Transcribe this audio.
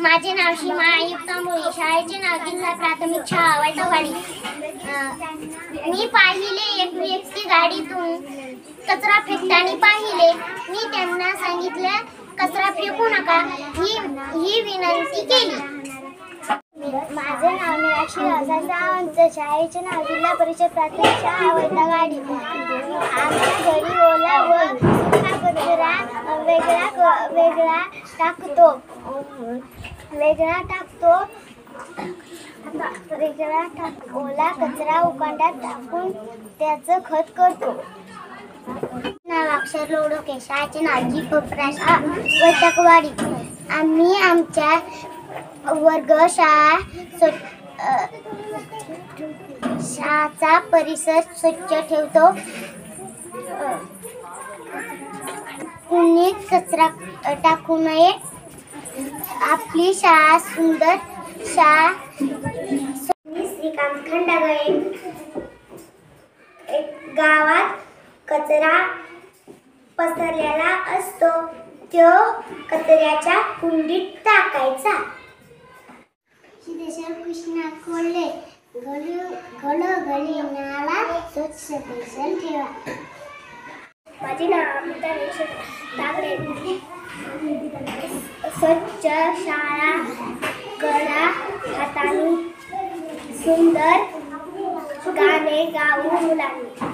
माझे नाव सीमा आयुक्त तांबोळी, शाळेचे नाव जिल्हा प्राथमिक शाळा वैतवाडी। मी पाहिले एक व्यक्ती गाडीतून कचरा फेकताना पाहिले। मी त्यांना सांगितले कचरा फेकू नका ही विनंती केली। माझे नाव मीनाक्षी रावसाहेब सावंत, शाळेचे नाव जिल्हा परिषद प्राथमिक शाळा वैतवाडी। आमच्या घरी ओला व सुका कचरा वेगळा टाकतो। ओला कचरा उकांड्यात टाकून त्याचं खत करतो। नाव अक्षर लोडोके, शाळेचे नाव जी शाळा वैतवाडी। आम्ही आमच्या वर्ग शाळाचा परिसर स्वच्छ ठेवतो। कुणी कचरा टाकू नये। आपली शाळा सुंदर शाळा। श्रीकांत खंडागळे। एक गावात कचरा पसरलेला असतो, तो कचऱ्याच्या कुंडीत टाकायचा। सिद्धेश्वर कृष्णा कोल्हे, घरोघरी नाला स्वच्छतेशन ठेवा। माझे नाव अमिता तागडे। स्वच्छ शाळा करा हाताने, सुंदर गाणे गाऊ मुलांनी।